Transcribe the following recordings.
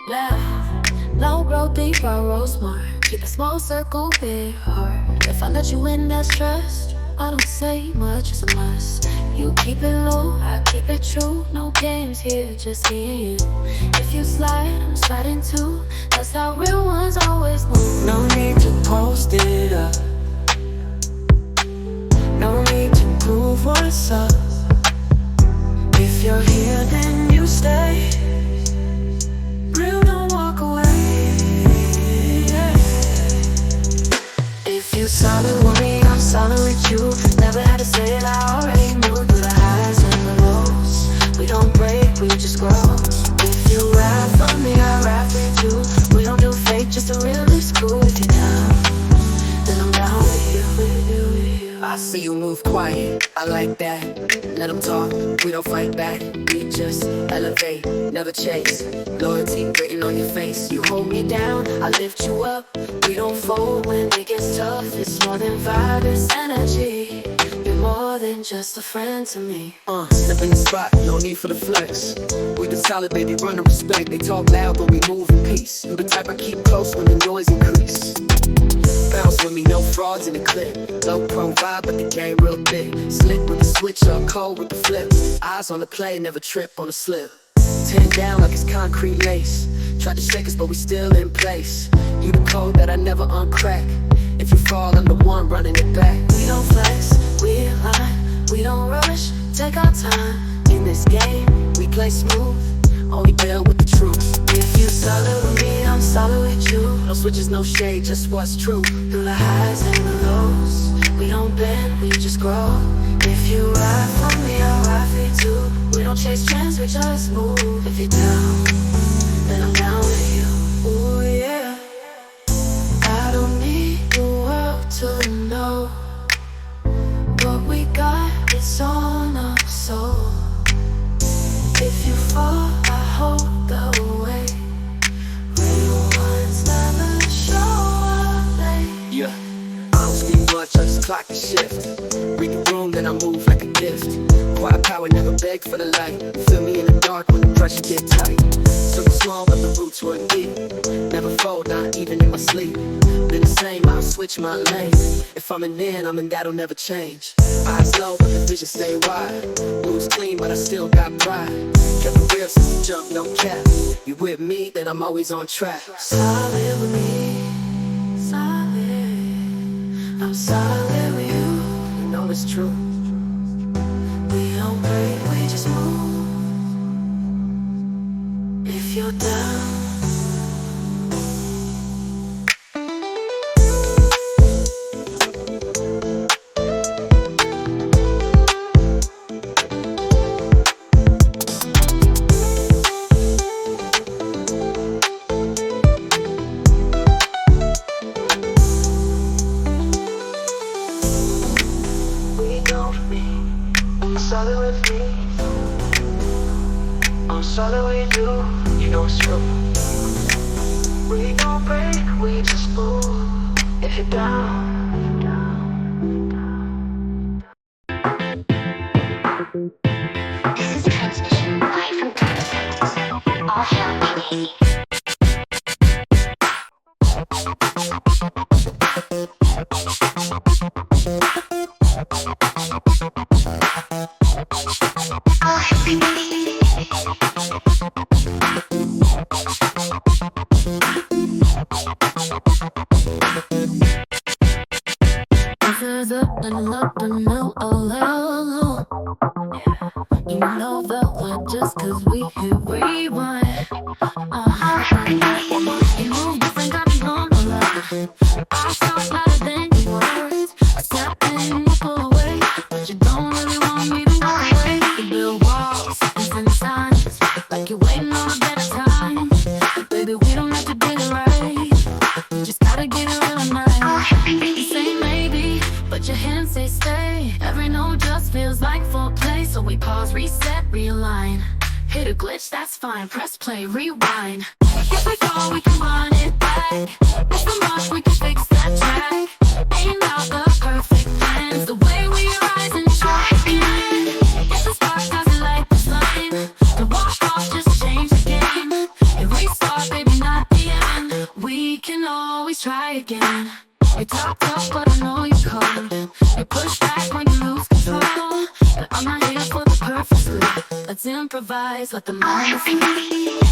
Left, low grow deep, I roll smart. Keep a small circle, big heart. If I let you in, that's trust. I don't say much, it's a must. You keep it low, I keep it true. No games here, just me and you. If you slide, I'm sliding too. That's how real ones always move. No need to post it up. No need to prove what's up. If you're here, then you stay. Real, don't walk away. Yeah. If you solid with me, I'm solid with you. Never had to say it, I already knew. Through the highs and the lows, we don't break, we just grow. If you rap for me, I rap with you. We don't do fake, just a real cool. If you're down, then I'm down with you, with you, with you. I see you move quiet, I like that. Let them talk, we don't fight back. We just elevate, never chase. Loyalty written on your face. You hold me down, I lift you up. We don't fold when it gets tough. It's more than vibe, it's energy. You're more than just a friend to me. Step in the spot, no need for the flex. We the solid, baby, run the respect. They talk loud, but we move in peace. You the type I keep close when the noise increase. Bounce with me, no frauds in the clip. Low pro vibe, but the game real thick. Slick with the switch up, cold with the flip. Eyes on the play, never trip on the slip. 10 down like it's concrete lace. Tried to shake us, but we still in place. You the code that I never uncrack. If you fall, I'm the one running it back. We don't flex, we align, we don't rush. Take our time in this game. We play smooth, only build with the truth. If you solid with me, I'm solid with you. No switches, no shade, just what's true. Through the highs and the lows, we don't bend, we just grow. If you ride for me, I'll ride for you too. We don't chase trends, we just move. If you're down, then I'm down with you. Ooh yeah. I don't need the world to know what we got, it's on our soul. If you fall, I hold the way. Real ones never show up late. Yeah, I don't speak much, I just clock the shift. Read the room, then I move like a gift. Quiet power, never beg for the light. Feel me in the dark when the pressure get tight. Circle small, but the roots were deep. Never fold, not even in my sleep. Been the same, I'll switch my lane. If I'm in, I'm in, that'll never change. Eyes low, but the vision stay wide. Moves clean, but I still got pride. Kept it real since the jump, no cap. You with me, then I'm always on track. Solid with me, solid. I'm solid with you. You know it's true. We don't break, we just move. If you're down, Solid with me, I'm solid with you. You know it's true. We don't break, we just move. If you're down. This is a transmission live from Interstellar. All hail King. and up and melt a little. You know that we're just cause we hit rewind. You move different, got me on the line. I sound louder than your words. I step in, you pull away, but you don't really want me to walk away. You build walls and send signs, like you're waiting on a better time. But baby, we don't have to get it right, just gotta get it real nice. You say maybe, but your hands say stay. Every note just feels like foreplay, so we pause, reset, realign. Hit a glitch, that's fine, press play, rewind. If we fall, we can run it back. What's the rush, we can fix that track. Ain't out the perfect plans, the way we rise and try again. If the spark doesn't light the flame, the walk off just change the game. If we start, baby, always try again. You talk tough, but I know you're cold. You push back when you lose control. But I'm not here for the perfect split. Let's improvise, let the moment flow.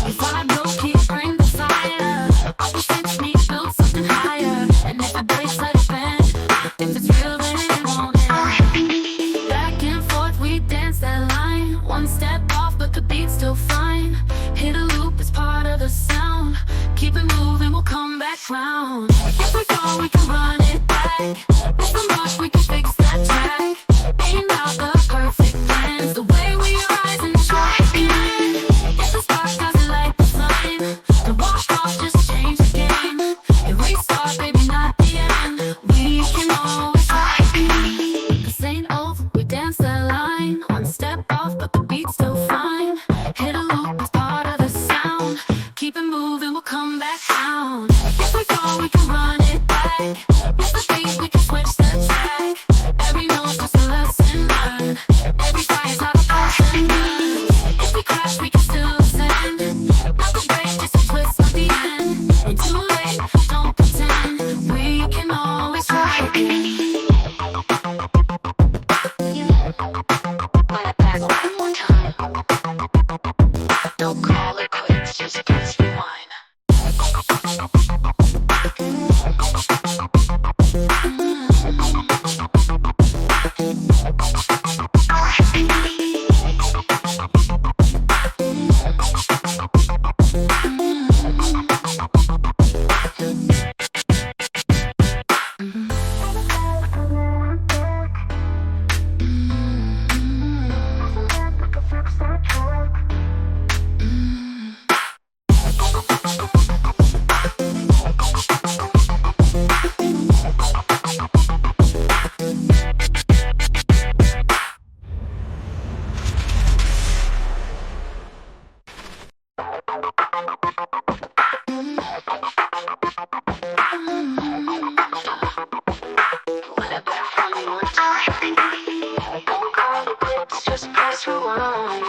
If I go, keep bring the fire. Opposites need to build something higher. And if it breaks, let it bend. If it's real, then it won't end. Back and forth, we dance that line. One step off, but the beat's still fine. Hit a loop, it's part of the sound. Keep it moving, we'll come back round. If we fall, we can run it back. If the rush, we can fix that track. Ain't out the perfect plans. The way we rise and try again. If the spark doesn't light the flame, the walk off, just change the game. If we start, baby, not the end. We can always try again. This ain't over, we dance that line. One step off, but the beat's still fine. Hit a loop, it's part of the sound. Keep it moving, we'll come back down. If we fall, we can run it back. If the beat, we can switch the track. Every note's just a lesson learned. Every fire's not a passion burn. If we crash, we can still ascend. Not the break, just a twist at the end. Ain't too late, don't pretend. We can always try again. Run it back one more time. Don't call it quits, just press rewind. Run it back one more time. Don't call it quits, just press rewind.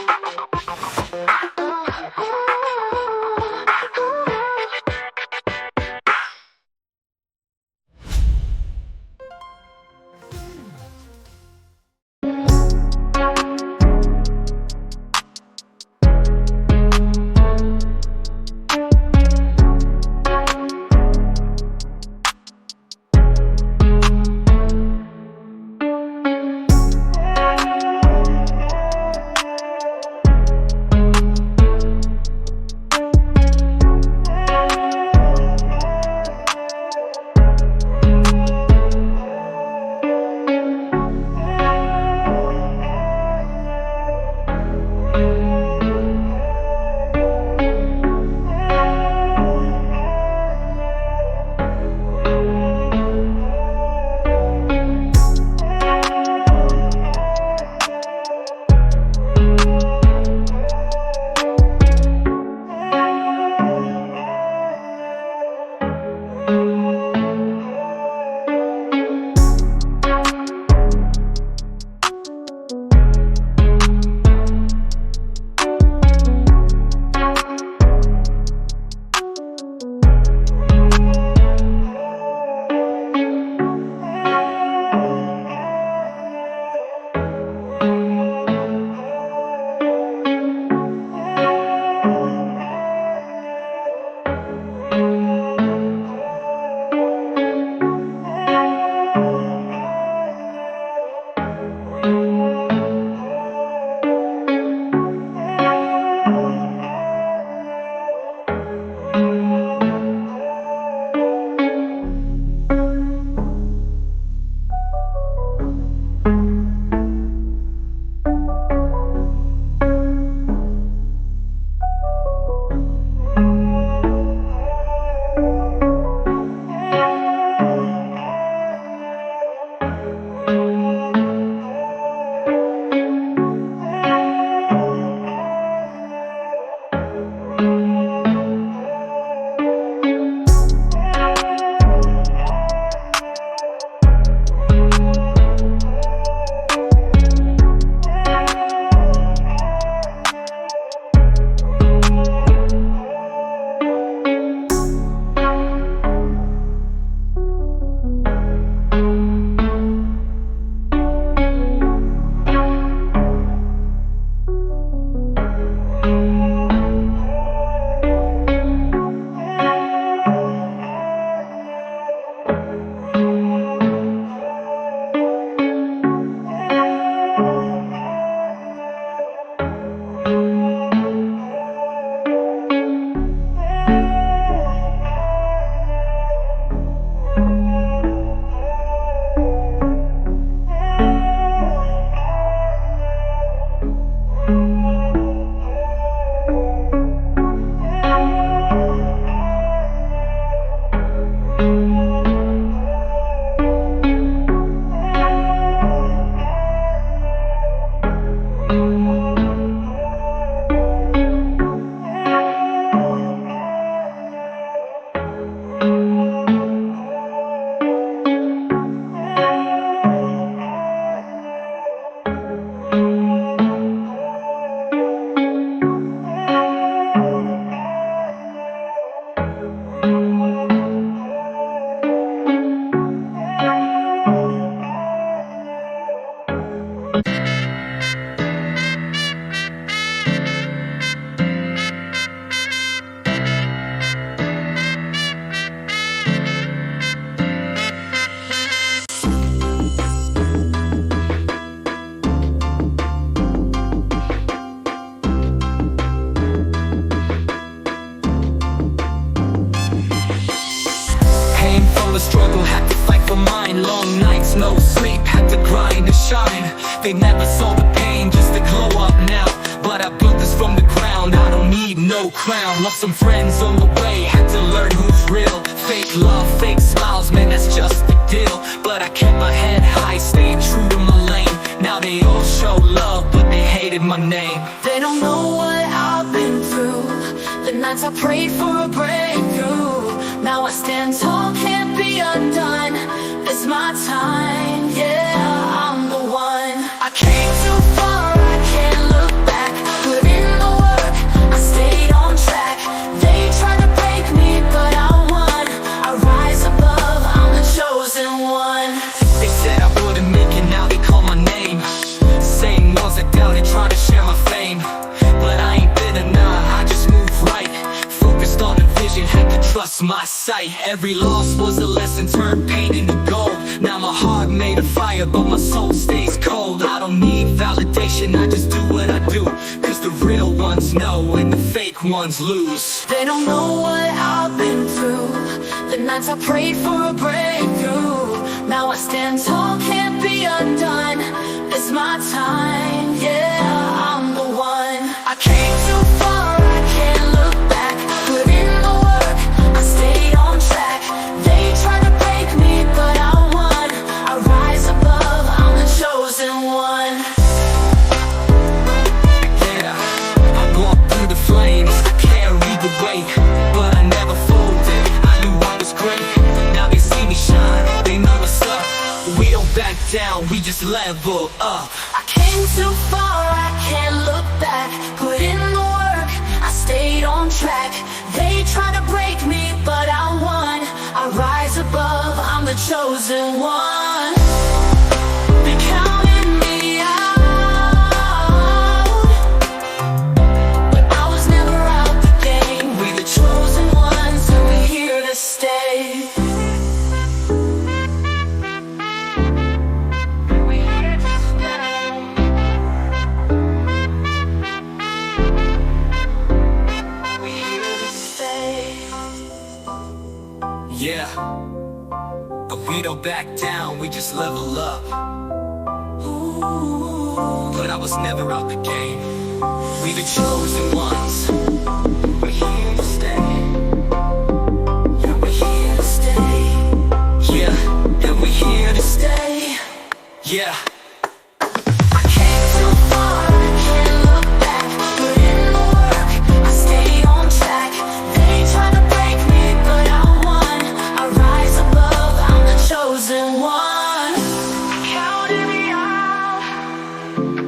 shining. They never saw the pain, just the glow up now. But I built this from the ground, I don't need no crown. Lost some friends on the way, had to learn who's real. Fake love, fake smiles, man, that's just the deal. But I kept my head high, staying true to my lane. Now they all show love, but they hated my name. They don't know what I've been through, the nights I prayed for a breakthrough. Now I stand tall, can't be undone. It's my time, yeah, I'm the one. I came too far, I can't look back. Put in the work, I stayed on track. They tried to break me, but I won. I rise above, I'm the chosen one. They said I wouldn't make it, now they call my name. Same ones that doubted, trying to share my fame. But I ain't bitter, nah, I just move right. Focused on the vision, had to trust my sight. Every loss was a lesson, turned pain into gold. Now my heart made of fire, but my soul stays cold. I don't need validation, I just do what I do. Cause the real ones know, and the fake ones lose. They don't know what I've been through, the nights I prayed for a breakthrough. Now I stand tall, can't be undone. It's my time, yeah, I'm the one. I came too far, I can't look back. Put in the work, I stayed on track. They tried to break me, but I won. I rise above, I'm the chosen one. Yeah, I walked through the flames, carried the weight, but I never folded, I knew I was great. Now they see me shine, they know what's up. We don't back down, we just level up. I came too far, I can't look back. Put in the work, I stayed on track. They tried to break me, but I won. I rise above, I'm the chosen one. They counted me out, but I was never out the game. We the chosen ones, and we're here to stay. Yeah, but we don't back down, we just level up. But I was never out the game. We the chosen ones. We're here to stay. Yeah, we're here to stay. Yeah, and we're here to stay. Yeah. I came too far, I can't look back. Put in the work, I stayed on track. They tried to break me, but I won. I rise above, I'm the chosen one. Counted me out,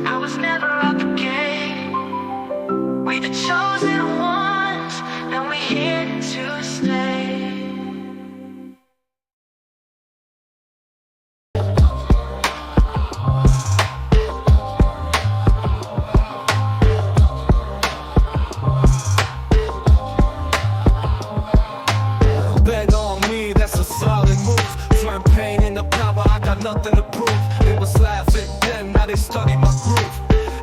I was never out the game. We the chosen ones, and we're here to stay. Bet on me, that's a solid move. Turn pain into power, I got nothing to prove. They was laughing then, now they study my groove.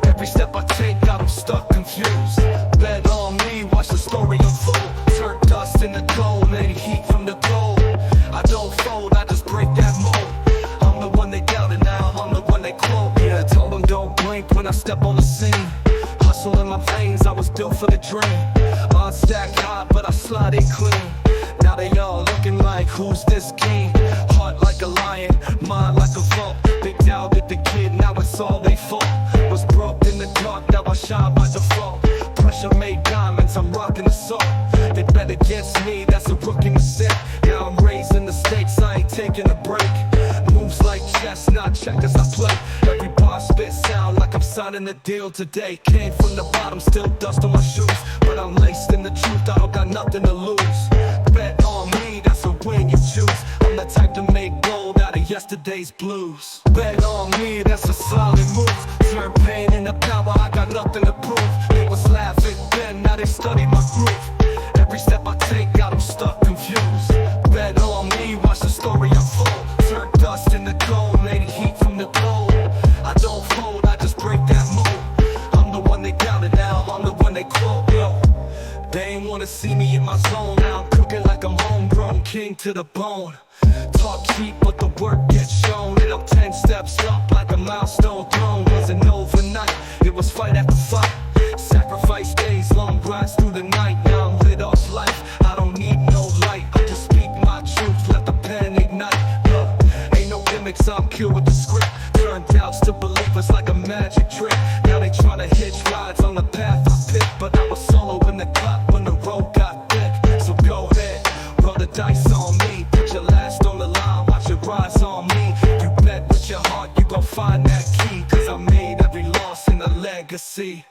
Every step I take, got them stuck confused. Bet on me, watch the story unfold. Turn dust into gold, made heat from the gold. I don't fold, I just break that mold. I'm the one they doubted, now I'm the one they quote. Yeah, I told them don't blink when I step on the scene. Hustle in my veins, I was built for the dream. Odds stack high, but I slide it clean. Now they all looking like, who's this king? Heart like a lion, mind like a vault. They doubted the kid, now it's all they fault. Was broke in the dark, now I shine by default. Pressure made diamonds, I'm rocking the salt. They bet against me, that's a rookie mistake. Now I'm raising the stakes, I ain't taking a break. Moves like chess, not checkers I play. Every bar spit sound like I'm signing a deal today. Came from the bottom, still dust on my shoes. But I'm laced in the truth, I don't got nothing to lose. Bet on me, that's a win you choose. I'm the type to make gold out of yesterday's blues. Bet on me, that's a solid move. Turn pain into power, I got nothing to prove. They was laughing then, now they study my groove. Every step I take, got them stuck confused. Bet on me, watch the story unfold. Turn dust into gold, made heat from the gold. I don't fold, I just break that mold. I'm the one they doubted, now I'm the one they quote. Yo, They ain't wanna see me in my zone. Now I'm cooking like I'm homegrown, king to the bone. Talk cheap, but the work gets shown. And I'm 10 steps up like a milestone throne. Wasn't overnight, it was fight after fight. Sacrifice days, long grinds through the night. Now I'm lit off life, I don't need no light. I just speak my truth, let the pen ignite. Ain't no gimmicks, I'm pure with the script. Turn doubts to believers like a magic trick. Now they tryna hitch rides on the path I picked, but I was solo in the cut when the road got thick. So go ahead, roll the dice on me. Put your last on the line, watch it rise on me. You bet with your heart, you gon' find that key. Cause I made every loss in a legacy.